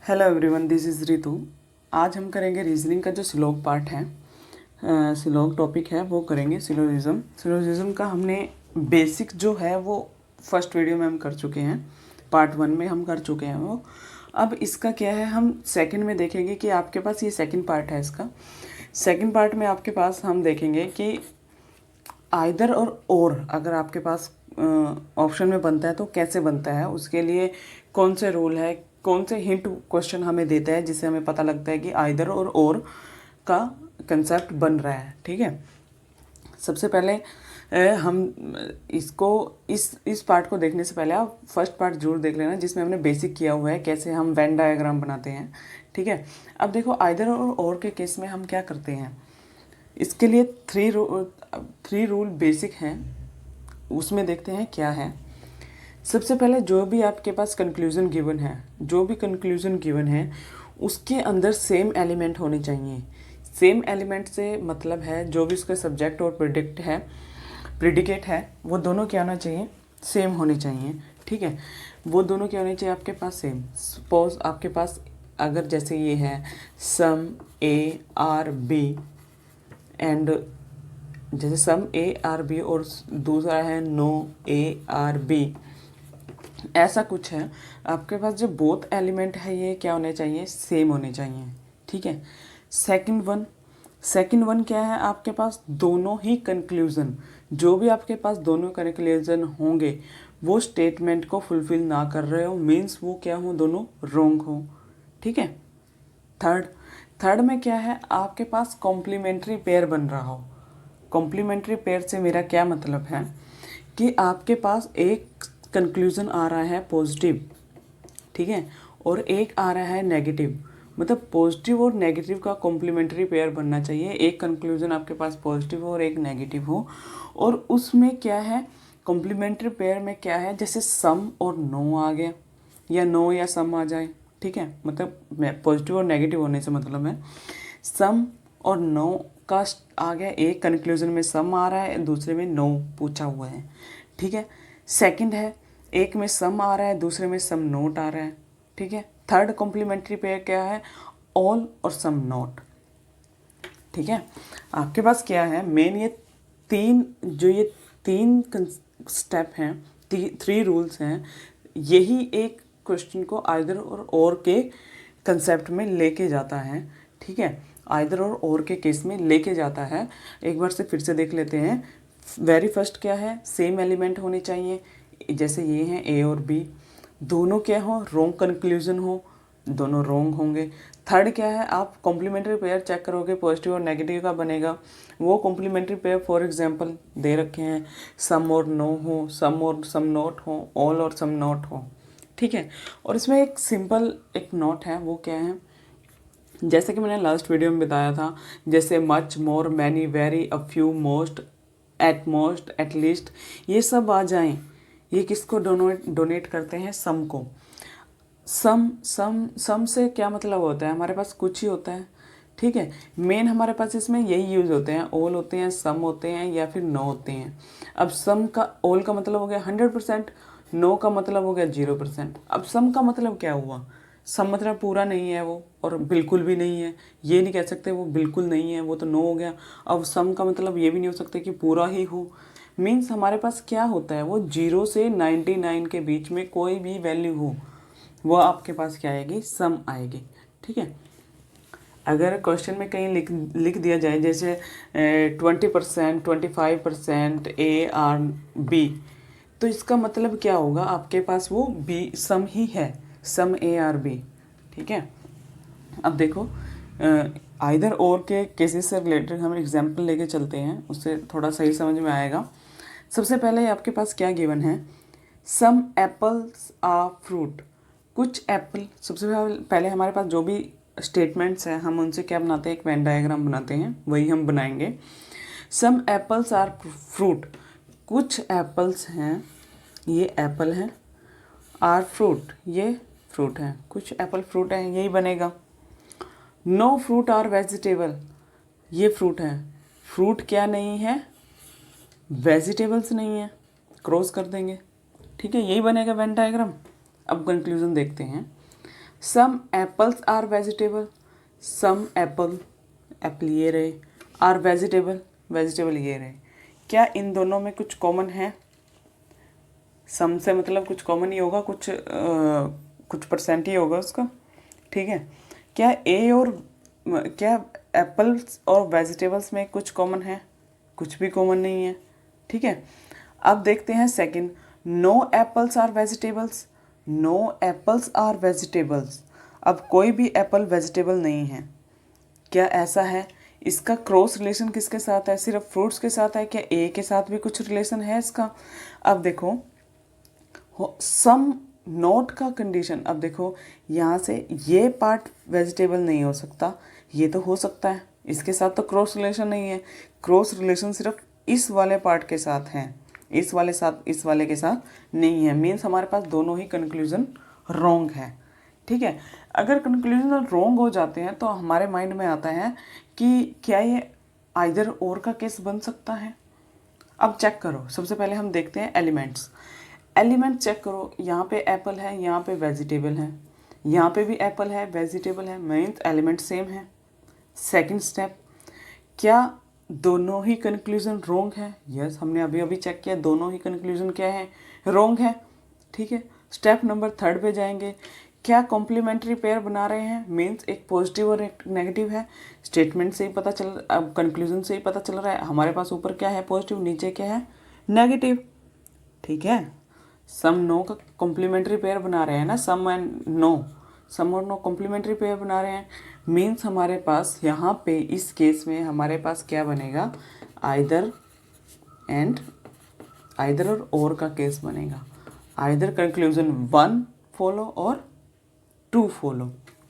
Hello everyone, this is Ritu. आज हम करेंगे रीजनिंग का जो सिलोग पार्ट है, सिलोग टॉपिक है वो करेंगे। सिलोजिज्म का हमने बेसिक जो है वो फर्स्ट वीडियो में हम कर चुके हैं, पार्ट 1 में हम कर चुके हैं वो। अब इसका क्या है, हम सेकंड में देखेंगे कि आपके पास ये सेकंड पार्ट है। इसका सेकंड पार्ट में आपके पास हम देखेंगे कि आइदर और अगर आपके पास ऑप्शन में बनता है तो कैसे बनता है, उसके लिए कौन से रूल है, कौन से हिंट क्वेश्चन हमें देता है जिससे हमें पता लगता है कि आइदर और का कंसेप्ट बन रहा है। ठीक है, सबसे पहले हम इसको इस पार्ट को देखने से पहले आप फर्स्ट पार्ट जरूर देख लेना, जिसमें हमने बेसिक किया हुआ है कैसे हम वेन डायग्राम बनाते हैं। ठीक है, अब देखो आइदर और के केस में हम क्या करते हैं। इसके लिए थ्री रूल बेसिक हैं, उसमें देखते हैं क्या है। सबसे पहले जो भी आपके पास कंक्लूजन गिवन है उसके अंदर सेम एलिमेंट होने चाहिए। सेम एलिमेंट से मतलब है जो भी उसका सब्जेक्ट और प्रिडिकेट है वो दोनों क्या होना चाहिए, सेम होने चाहिए। ठीक है, वो दोनों क्या होने चाहिए आपके पास, सेम। सपोज आपके पास अगर जैसे ये है सम ए आर बी एंड जैसे सम ए आर बी और दूसरा है नो ए आर बी, ऐसा कुछ है। आपके पास जो बोथ एलिमेंट है ये क्या होने चाहिए, सेम होने चाहिए। ठीक है, सेकंड वन क्या है, आपके पास दोनों ही कंक्लूजन, जो भी आपके पास दोनों कंक्लूजन होंगे वो स्टेटमेंट को फुलफिल ना कर रहे हो, मीन्स वो क्या हो, दोनों रॉन्ग हो। ठीक है, थर्ड में क्या है, आपके पास कॉम्प्लीमेंट्री पेयर बन रहा हो। कॉम्प्लीमेंट्री पेयर से मेरा क्या मतलब है कि आपके पास एक कंक्लूजन आ रहा है पॉजिटिव, ठीक है, और एक आ रहा है नेगेटिव। मतलब पॉजिटिव और नेगेटिव का कॉम्प्लीमेंट्री पेयर बनना चाहिए। एक कंक्लूजन आपके पास पॉजिटिव हो और एक नेगेटिव हो, और उसमें क्या है, कॉम्प्लीमेंट्री पेयर में क्या है, जैसे सम और नो आ गया या नो या सम आ जाए। ठीक है, मतलब पॉजिटिव और नेगेटिव होने से मतलब है सम और नो का आ गया। एक कंक्लूजन में सम आ रहा है, दूसरे में नो पूछा हुआ है। ठीक है, सेकंड है एक में सम आ रहा है, दूसरे में सम नोट आ रहा है। ठीक है, थर्ड कॉम्प्लीमेंट्री पेयर क्या है, ऑल और सम नोट। ठीक है, आपके पास क्या है, मेन ये तीन स्टेप हैं, थ्री रूल्स हैं, यही एक क्वेश्चन को आइदर और के कंसेप्ट में लेके जाता है। ठीक है, आइदर और के केस में लेके जाता है। एक बार से फिर से देख लेते हैं। वेरी फर्स्ट क्या है, सेम एलिमेंट होने चाहिए, जैसे ये हैं ए और बी, दोनों क्या हो, रॉन्ग कंक्लूजन हो, दोनों रॉन्ग होंगे। थर्ड क्या है, आप कॉम्प्लीमेंट्री पेयर चेक करोगे पॉजिटिव और नेगेटिव का बनेगा। वो कॉम्प्लीमेंट्री पेयर फॉर एग्जांपल दे रखे हैं, सम और नो हो, सम और सम नोट हो, ऑल और सम नोट हो। ठीक है, और इसमें एक सिंपल एक नोट है, वो क्या है, जैसे कि मैंने लास्ट वीडियो में बताया था, जैसे much, more, many, very, a few, most, at least, ये सब आ जाएं, ये किसको डोनेट करते हैं, सम को। सम से क्या मतलब होता है, हमारे पास कुछ ही होता है। ठीक है, मेन हमारे पास इसमें यही यूज होते हैं, ऑल होते हैं, सम होते हैं या फिर नो होते हैं। अब सम का, ऑल का मतलब हो गया 100%, नो का मतलब हो गया 0%। अब सम का मतलब क्या हुआ, सम मतलब पूरा नहीं है वो और बिल्कुल भी नहीं है, ये नहीं कह सकते वो बिल्कुल नहीं है, वो तो नो हो गया। अब सम का मतलब ये भी नहीं हो सकता कि पूरा ही हो, मीन्स हमारे पास क्या होता है, वो 0 से 99 के बीच में कोई भी वैल्यू हो वो आपके पास क्या आएगी, सम आएगी। ठीक है, अगर क्वेश्चन में कहीं लिख दिया जाए जैसे 20%, 25%, ए आर बी, तो इसका मतलब क्या होगा, आपके पास वो बी सम ही है, सम ए आर बी। ठीक है, अब देखो आइदर और के केसेस से रिलेटेड हम एग्जांपल लेके चलते हैं, उससे थोड़ा सही समझ में आएगा। सबसे पहले आपके पास क्या गिवन है, सम एप्पल्स आर फ्रूट, कुछ एप्पल। सबसे पहले हमारे पास जो भी स्टेटमेंट्स हैं हम उनसे क्या बनाते हैं, एक वेन डायग्राम बनाते हैं, वही हम बनाएंगे। सम एप्पल्स आर फ्रूट, कुछ एप्पल्स हैं, ये एप्पल है, आर फ्रूट, ये फ्रूट है, कुछ एप्पल फ्रूट है, यही बनेगा। नो फ्रूट आर वेजिटेबल, ये फ्रूट है, फ्रूट क्या नहीं है, वेजिटेबल्स नहीं है, क्रॉस कर देंगे। ठीक है, यही बनेगा वेन डायग्राम। अब कंक्लूजन देखते हैं। Some apples are vegetable, some apple ये रहे, आर वेजिटेबल ये रहे। क्या इन दोनों में कुछ कॉमन है? सम से मतलब कुछ कॉमन ही होगा, कुछ परसेंट ही होगा उसका, ठीक है। क्या क्या एप्पल्स और वेजिटेबल्स में कुछ कॉमन है? कुछ भी कॉमन नहीं है, ठीक है। अब देखते हैं second, no apples are vegetables, no apples are vegetables. अब कोई भी एप्पल वेजिटेबल नहीं है, क्या ऐसा है? इसका क्रॉस रिलेशन किसके साथ है? सिर्फ फ्रूट्स के साथ है क्या ए के साथ भी कुछ रिलेशन है इसका? अब देखो सम नोट का कंडीशन, अब देखो यहाँ से ये पार्ट वेजिटेबल नहीं हो सकता, ये तो हो सकता है, इसके साथ तो क्रॉस रिलेशन नहीं है। क्रॉस रिलेशन सिर्फ इस वाले पार्ट के साथ है, इस वाले के साथ नहीं है। मीन्स हमारे पास दोनों ही कंक्लूजन रॉन्ग है, ठीक है। अगर कंक्लूजन रॉन्ग हो जाते हैं तो हमारे माइंड में आता है कि क्या ये आइदर और का केस बन सकता है। अब चेक करो, सबसे पहले हम देखते हैं एलिमेंट्स। एलिमेंट चेक करो, यहाँ पे एप्पल है, यहाँ पे वेजिटेबल है, यहाँ पे भी एप्पल है वेजिटेबल है, मीन्स एलिमेंट सेम है। सेकंड स्टेप, क्या दोनों ही कंक्लूजन रॉन्ग है? यस, हमने अभी अभी चेक किया, दोनों ही कंक्लूजन क्या है? रॉन्ग है, ठीक है। स्टेप नंबर थर्ड पे जाएंगे, क्या कॉम्प्लीमेंट्री पेयर बना रहे हैं? मीन्स एक पॉजिटिव और एक नेगेटिव है। स्टेटमेंट से ही पता चल, अब कंक्लूजन से ही पता चल रहा है हमारे पास ऊपर क्या है पॉजिटिव, नीचे क्या है नेगेटिव, ठीक है। सम नो का कॉम्प्लीमेंट्री पेयर बना रहे हैं ना, सम और नो कॉम्प्लीमेंट्री पेयर बना रहे हैं। मीन्स हमारे पास यहाँ पे इस केस में हमारे पास क्या बनेगा? आइदर और का केस बनेगा। आइदर कंक्लूजन 1 फॉलो और 2 फॉलो।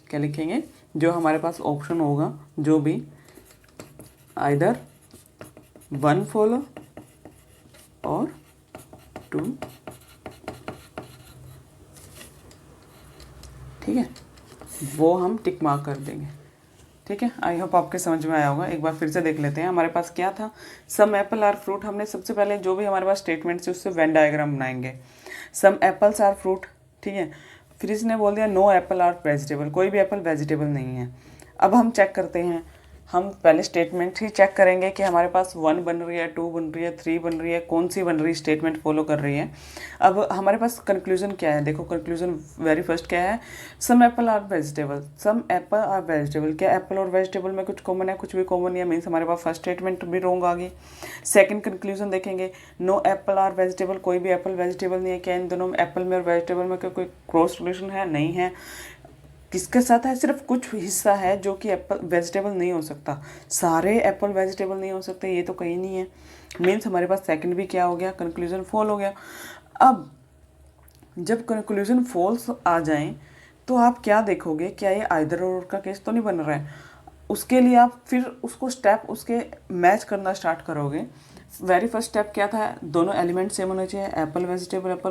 क्या लिखेंगे? जो हमारे पास ऑप्शन होगा, जो भी आइदर 1 फॉलो और 2, ठीक है, वो हम टिक मार्क कर देंगे, ठीक है। आई होप आपके समझ में आया होगा। एक बार फिर से देख लेते हैं हमारे पास क्या था। सम एप्पल आर फ्रूट, हमने सबसे पहले जो भी हमारे पास स्टेटमेंट है उससे वेन डायग्राम बनाएंगे। सम एप्पल्स आर फ्रूट, ठीक है। फिर इसने बोल दिया नो एप्पल आर वेजिटेबल, कोई भी एप्पल वेजिटेबल नहीं है। अब हम चेक करते हैं, हम पहले स्टेटमेंट ही चेक करेंगे कि हमारे पास 1 बन रही है, 2 बन रही है, 3 बन रही है, कौन सी बन रही स्टेटमेंट फॉलो कर रही है। अब हमारे पास कंक्लूजन क्या है? देखो कंक्लूजन वेरी फर्स्ट क्या है? Some apple are vegetable, some apple are vegetable. क्या एप्पल और वेजिटेबल में कुछ कॉमन है? कुछ भी कॉमन नहीं है, मीन्स हमारे पास फर्स्ट स्टेटमेंट भी रॉन्ग आ गई। सेकंड कंक्लूजन देखेंगे, नो एप्पल आर वेजिटेबल, कोई भी एप्पल वेजिटेबल नहीं है। क्या इन दोनों एप्पल में और वेजिटेबल में कोई क्रॉस रिलेशन है? नहीं है। किसके साथ है? सिर्फ कुछ हिस्सा है जो कि एप्पल वेजिटेबल नहीं हो सकता, सारे एप्पल वेजिटेबल नहीं हो सकते, ये तो कहीं नहीं है। मीन्स हमारे पास सेकंड भी क्या हो गया? कंक्लूजन फॉल हो गया। अब जब कंक्लूजन फॉल्स आ जाए तो आप क्या देखोगे? क्या ये आइदर और का केस तो नहीं बन रहा है? उसके लिए आप फिर उसको स्टेप उसके मैच करना स्टार्ट करोगे। वेरी फर्स्ट स्टेप क्या था? दोनों एलिमेंट सेम होने चाहिए, एप्पल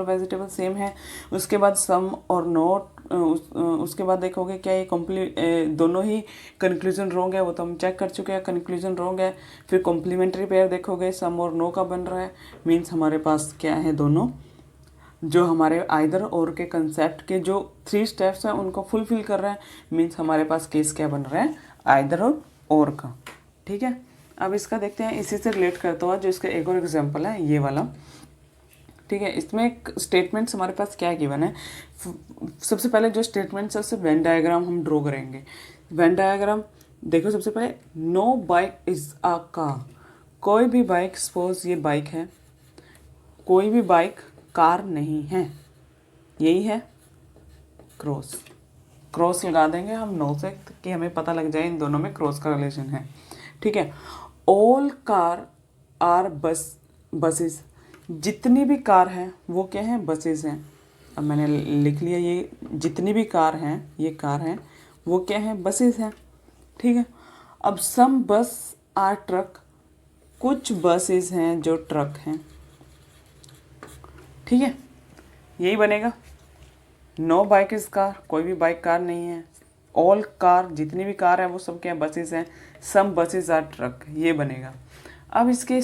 वेजिटेबल सेम है। उसके बाद सम और नोट, उसके बाद देखोगे क्या ये दोनों ही कंक्लूजन रॉन्ग है, वो तो हम चेक कर चुके हैं, कंक्लूजन रॉन्ग है। फिर कॉम्प्लीमेंट्री पेयर देखोगे, सम और नो का बन रहा है, मीन्स हमारे पास क्या है? दोनों जो हमारे आइदर और के कंसेप्ट के जो 3 स्टेप्स हैं उनको फुलफिल कर रहे हैं, मीन्स हमारे पास केस क्या बन रहा है? आइदर और का, ठीक है। अब इसका देखते हैं, इसी से रिलेट करता हुआ जो इसका एक और एग्जांपल है ये वाला, ठीक है। इसमें एक स्टेटमेंट्स हमारे पास क्या गिवन है? सबसे पहले जो स्टेटमेंट्स है उससे वेन डायग्राम हम ड्रॉ करेंगे। वेन डायग्राम देखो, सबसे पहले no bike is a car, कोई भी बाइक, सपोज ये बाइक है, कोई भी बाइक कार नहीं है, यही है क्रॉस लगा देंगे हम नो से कि हमें पता लग जाए इन दोनों में क्रॉस का रिलेशन है, ठीक है। ऑल कार आर बसेस, जितनी भी कार हैं वो क्या हैं? बसेस हैं। अब मैंने लिख लिया, ये जितनी भी कार हैं ये कार हैं, वो क्या हैं? बसेस हैं, ठीक है। अब सम बस आर ट्रक, कुछ बसेस हैं जो ट्रक हैं, ठीक है। यही बनेगा। नो बाइक इज कार, कोई भी बाइक कार नहीं है। ऑल कार, जितनी भी कार है वो सब क्या? बसेस हैं। सम बसेस आर ट्रक, ये बनेगा। अब इसके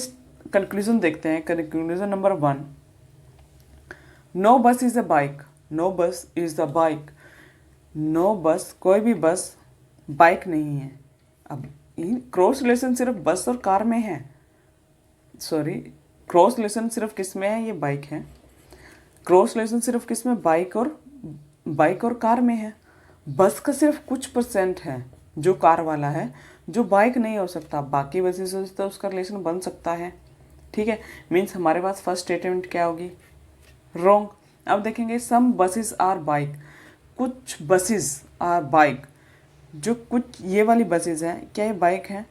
कंक्लूजन देखते हैं। कंक्लूजन नंबर 1, 'नो बस इज अ बाइक', 'नो बस इज अ बाइक'। नो बस, कोई भी बस बाइक नहीं है। अब क्रॉस रिलेशन सिर्फ बस और कार में है, सॉरी, क्रॉस रिलेशन सिर्फ किस में है, ये बाइक है। क्रॉस रिलेशन सिर्फ किस में, बाइक और कार में है। बस का सिर्फ कुछ परसेंट है जो कार वाला है, जो बाइक नहीं हो सकता, बाकी बसेस से तो उसका रिलेशन बन सकता है। ठीक है, मीन्स हमारे पास फर्स्ट स्टेटमेंट क्या होगी, रॉन्ग। अब देखेंगे सम बसेस आर बाइक, कुछ बसेस आर बाइक, जो कुछ ये वाली बसेस हैं क्या ये बाइक हैं।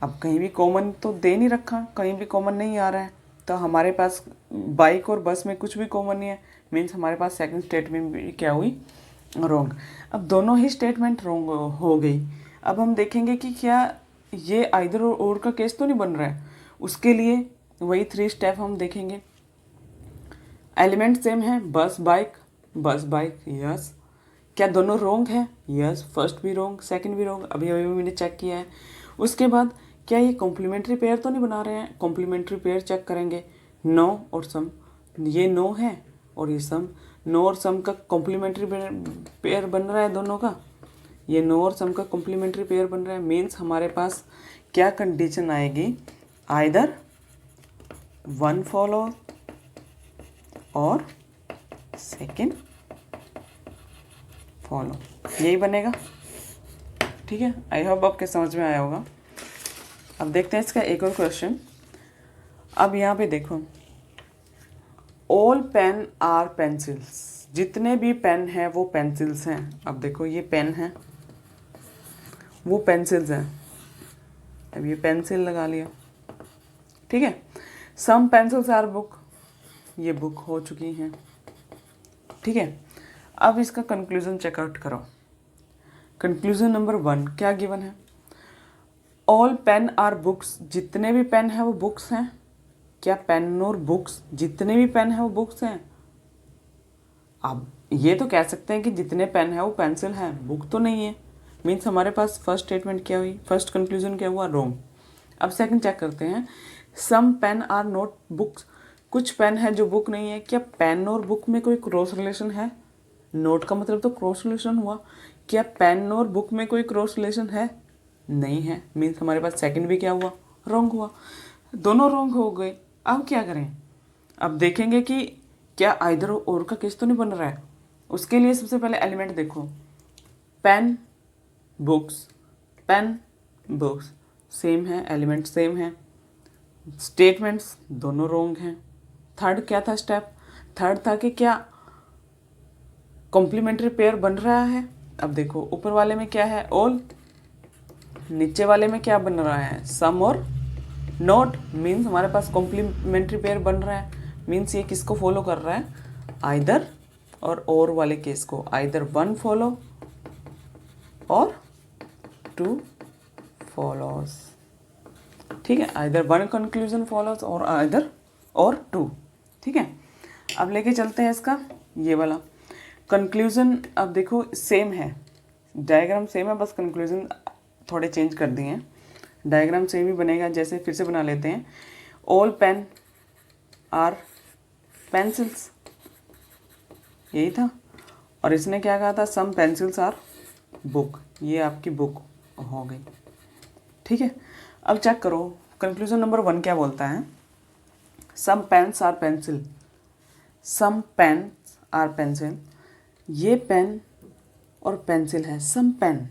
अब कहीं भी कॉमन तो दे नहीं रखा, कहीं भी कॉमन नहीं आ रहा है, तो हमारे पास बाइक और बस में कुछ भी कॉमन नहीं है, मीन्स हमारे पास सेकंड स्टेटमेंट भी क्या हुई, रॉन्ग। अब दोनों ही स्टेटमेंट रॉन्ग हो गई। अब हम देखेंगे कि क्या ये आइदर और का केस तो नहीं बन रहा है। उसके लिए वही 3 स्टेप हम देखेंगे। एलिमेंट सेम है, बस बाइक, यस। क्या दोनों रॉन्ग है, यस। फर्स्ट भी रॉन्ग, सेकंड भी रॉन्ग, अभी अभी मैंने चेक किया है। उसके बाद क्या ये कॉम्प्लीमेंट्री पेयर तो नहीं बना रहे हैं, कॉम्प्लीमेंट्री पेयर चेक करेंगे। नो और सम, ये नो है और ये सम, नो और सम का कॉम्प्लीमेंट्री पेयर बन रहा है दोनों का, ये नो और सम का कॉम्प्लीमेंट्री पेयर बन रहा है। मीन्स हमारे पास क्या कंडीशन आएगी, आइदर वन फॉलो और सेकंड फॉलो, यही बनेगा। ठीक है, आई होप आपके समझ में आया होगा। अब देखते हैं इसका एक और क्वेश्चन। अब यहाँ पे देखो, ऑल पेन आर पेंसिल्स, जितने भी पेन हैं वो पेंसिल्स हैं। अब देखो ये पेन है, वो पेंसिल्स हैं। अब ये पेंसिल लगा लिया, ठीक है। सम पेंसिल्स आर बुक, ये बुक हो चुकी हैं, ठीक है। अब इसका कंक्लूजन चेकआउट करो। कंक्लूजन नंबर 1 क्या गिवन है, ऑल पेन आर बुक्स, जितने भी पेन हैं वो बुक्स हैं। क्या पेन और बुक्स, जितने भी पेन हैं वो बुक्स हैं। अब ये तो कह सकते हैं कि जितने पेन हैं वो पेंसिल हैं, बुक तो नहीं है। मीन्स हमारे पास फर्स्ट स्टेटमेंट क्या हुई, फर्स्ट कंक्लूजन क्या हुआ, रॉन्ग। अब सेकंड चेक करते हैं, some pen are not books, कुछ पेन है जो बुक नहीं है। क्या पेन और बुक में कोई क्रॉस रिलेशन है, नोट का मतलब तो क्रॉस रिलेशन हुआ। क्या पेन और बुक में कोई क्रॉस रिलेशन है, नहीं है। मीन्स हमारे पास सेकंड भी क्या हुआ, रॉन्ग हुआ। दोनों रॉन्ग हो गए। अब क्या करें, अब देखेंगे कि क्या आइदर और का केस तो नहीं बन रहा है। उसके लिए सबसे पहले एलिमेंट देखो, pen books, pen books same है, एलिमेंट सेम है, स्टेटमेंट्स दोनों रॉन्ग हैं। थर्ड क्या था स्टेप, थर्ड था कि क्या कॉम्प्लीमेंट्री पेयर बन रहा है। अब देखो ऊपर वाले में क्या है, ऑल, नीचे वाले में क्या बन रहा है, सम और नोट। मीन्स हमारे पास कॉम्प्लीमेंट्री पेयर बन रहा है। मीन्स ये किसको फॉलो कर रहा है, आइदर और वाले केस को, आइदर वन फॉलो और टू फॉलोज, ठीक है। आइदर वन कंक्लूजन फॉलोज और आइदर और टू, ठीक है। अब लेके चलते हैं इसका ये वाला कंक्लूजन। अब देखो सेम है, डायग्राम सेम है, बस कंक्लूजन थोड़े चेंज कर दिए हैं। डायग्राम सेम ही बनेगा, जैसे फिर से बना लेते हैं, ऑल पेन आर पेंसिल्स, यही था। और इसने क्या कहा था, सम पेंसिल्स आर बुक, ये आपकी बुक हो गई, ठीक है। अब चेक करो कंक्लूजन नंबर 1 क्या बोलता है, some pens are pencil, some pens are pencil, ये पेन और पेंसिल है। सम पेन,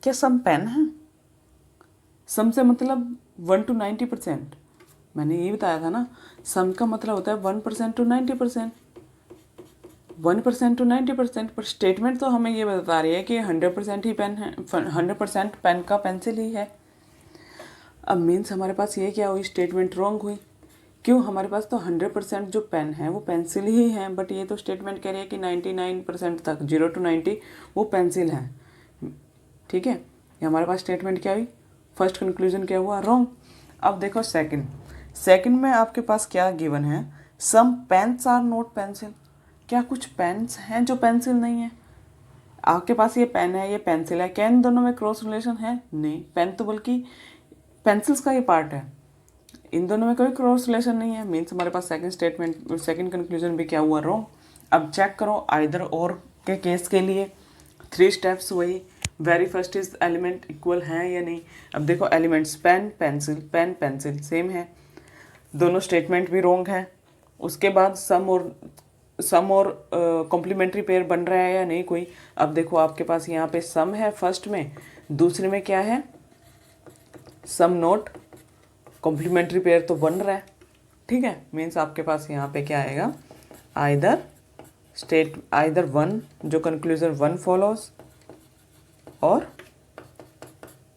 क्या सम पेन है, सम से मतलब 1 to 90%, मैंने ये बताया था ना, सम का मतलब होता है 1% to 90%, 1% to 90%। पर स्टेटमेंट तो हमें ये बता रही है कि 100% ही पेन है, 100% पेन का पेंसिल ही है। अब मीन्स हमारे पास ये क्या हुई, स्टेटमेंट रॉन्ग हुई। क्यों, हमारे पास तो 100% जो पेन है वो पेंसिल ही है, बट ये तो स्टेटमेंट कह रही है कि 99% तक, 0 to 90 वो पेंसिल है, ठीक है। ये हमारे पास स्टेटमेंट क्या हुई, फर्स्ट कंक्लूजन क्या हुआ, रॉन्ग। अब देखो सेकंड में आपके पास क्या गिवन है, some pens are not pencil, क्या कुछ पेन्स हैं जो पेंसिल नहीं है। आपके पास ये पेन है, ये पेंसिल है, क्या इन दोनों में क्रॉस रिलेशन है, नहीं। पेन तो बल्कि पेंसिल्स का ही पार्ट है, इन दोनों में कोई क्रॉस रिलेशन नहीं है। मीन्स हमारे पास सेकंड स्टेटमेंट, सेकंड कंक्लूजन भी क्या हुआ, रॉन्ग। अब चेक करो आइदर और के केस के लिए, 3 स्टेप्स वही। Very first is element equal हैं या नहीं। अब देखो एलिमेंट्स पेन पेंसिल सेम है, दोनों स्टेटमेंट भी रोंग है। उसके बाद सम और कॉम्प्लीमेंट्री पेयर बन रहा है या नहीं कोई। अब देखो आपके पास यहाँ पे सम है फर्स्ट में, दूसरे में क्या है, सम नोट कॉम्प्लीमेंट्री पेयर तो बन रहा है, ठीक है। मीन्स आपके पास यहाँ पे क्या आएगा, आइदर वन, जो कंक्लूजन वन फॉलोज, और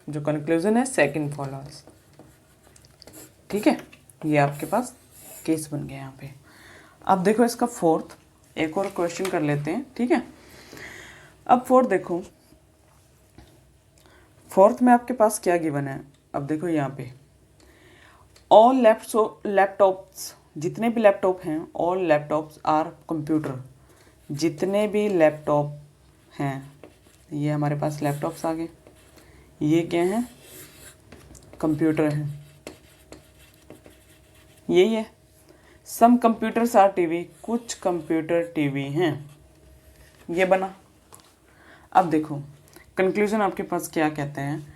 जो कंक्लूजन है सेकंड फॉलोज, ठीक है। ये आपके पास केस बन गया यहाँ पे। अब देखो इसका फोर्थ, एक और क्वेश्चन कर लेते हैं, ठीक है। अब फोर्थ देखो, फोर्थ में आपके पास क्या गिवन है। अब देखो यहाँ पे ऑल लैपटॉप्स, जितने भी लैपटॉप हैं, ऑल लैपटॉप्स आर कंप्यूटर, जितने भी लैपटॉप हैं, ये हमारे पास लैपटॉप्स आ गए, ये क्या हैं, कंप्यूटर हैं, यही है। सम कंप्यूटर्स आर टीवी, कुछ कंप्यूटर टीवी हैं, ये बना। अब देखो कंक्लूजन आपके पास क्या कहते हैं,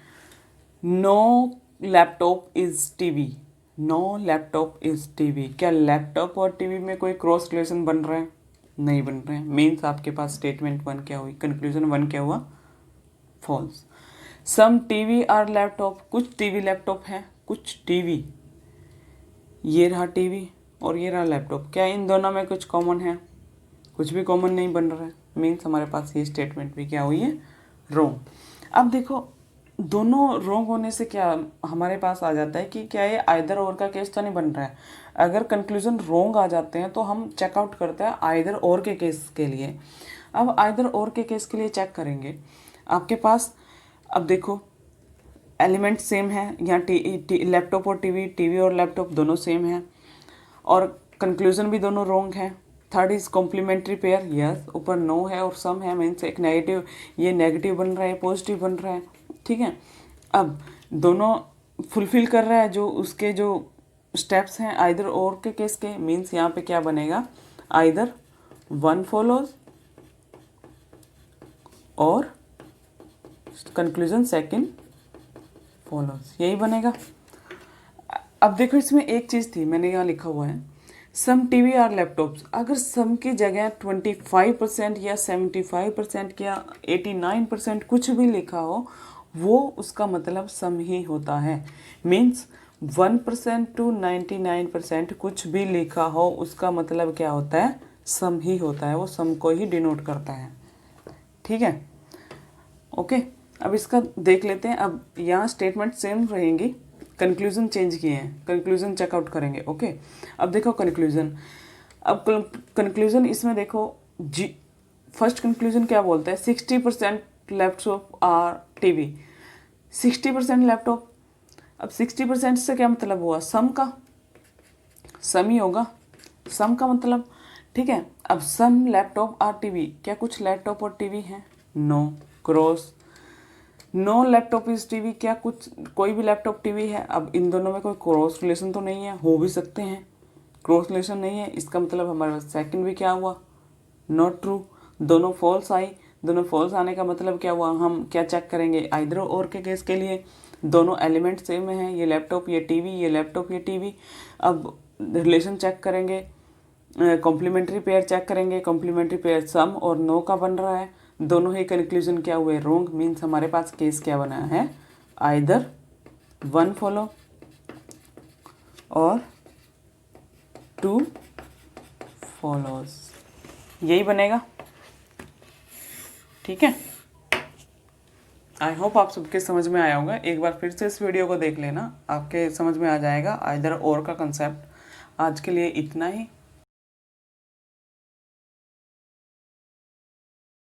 no laptop is TV, no laptop is TV. क्या लैपटॉप और टीवी में कोई क्रॉस रिलेशन बन रहा है, नहीं बन रहे हैं। मीन्स आपके पास स्टेटमेंट 1 क्या हुई, कंक्लूजन 1 क्या हुआ, false. Some TV are laptop, कुछ टीवी लैपटॉप है, कुछ टीवी, ये रहा टीवी और ये रहा लैपटॉप, क्या इन दोनों में कुछ कॉमन है, कुछ भी कॉमन नहीं बन रहा है। मीन्स हमारे पास ये स्टेटमेंट भी क्या हुई है, रोंग। अब देखो दोनों रोंग होने से क्या हमारे पास आ जाता है कि क्या ये आइदर और का केस तो नहीं बन रहा है। अगर कंक्लूजन रोंग आ जाते हैं तो हम चेकआउट करते हैं आइदर और के केस के लिए। अब आइदर और के केस के लिए चेक करेंगे आपके पास। अब देखो एलिमेंट सेम है, यहाँ लैपटॉप और टीवी और लैपटॉप दोनों सेम है, और कंक्लूजन भी दोनों रोंग है। Third is complementary pair, yes, ऊपर नो है और सम है, मीन्स एक नेगेटिव, ये नेगेटिव बन रहा है, पॉजिटिव बन रहा है, ठीक है। अब दोनों फुलफिल कर रहा है जो उसके जो स्टेप्स हैं आइदर और के केस के। मीन्स यहाँ पे क्या बनेगा, आइदर वन फॉलोज और कंक्लूजन सेकंड फॉलोज, यही बनेगा। अब देखो इसमें एक चीज़ थी, मैंने यहाँ लिखा हुआ है सम टीवी आर लैपटॉप्स। अगर सम की जगह 25% या 75% या 89% कुछ भी लिखा हो, वो उसका मतलब सम ही होता है। मीन्स 1% to 99% कुछ भी लिखा हो उसका मतलब क्या होता है, सम ही होता है, वो सम को ही डिनोट करता है, ठीक है। ओके, अब इसका देख लेते हैं। अब यहाँ स्टेटमेंट सेम रहेंगी, कंक्लूजन चेंज किए हैं, कंक्लूजन चेकआउट करेंगे। ओके, अब देखो कंक्लूजन। अब कंक्लूजन इसमें देखो फर्स्ट कंक्लूजन क्या बोलता है, 60% लैपटॉप आर टीवी, 60% लैपटॉप। अब 60% से क्या मतलब हुआ, सम का, सम ही होगा, सम का मतलब, ठीक है। अब सम लैपटॉप आर टीवी, क्या कुछ लैपटॉप और टीवी हैं, no, cross. No laptop is TV, क्या कुछ कोई भी लैपटॉप टीवी है। अब इन दोनों में कोई क्रॉस रिलेशन तो नहीं है, हो भी सकते हैं, क्रॉस रिलेशन नहीं है, इसका मतलब हमारे पास सेकंड भी क्या हुआ, नॉट ट्रू। दोनों फॉल्स आई, दोनों फॉल्स आने का मतलब क्या हुआ, हम क्या चेक करेंगे आइदर और के केस के लिए, दोनों एलिमेंट सेम है, ये लैपटॉप ये टीवी, ये लैपटॉप ये टीवी। अब रिलेशन चेक करेंगे, कॉम्प्लीमेंट्री पेयर चेक करेंगे, कॉम्प्लीमेंट्री पेयर सम और नो का बन रहा है, दोनों ही कंक्लूजन क्या हुए, रोंग। मीन्स हमारे पास केस क्या बना है, आइदर वन फॉलो और टू फॉलोज, यही बनेगा, ठीक है। आई होप आप सबके समझ में आया होगा। एक बार फिर से इस वीडियो को देख लेना, आपके समझ में आ जाएगा आइदर और का कंसेप्ट। आज के लिए इतना ही।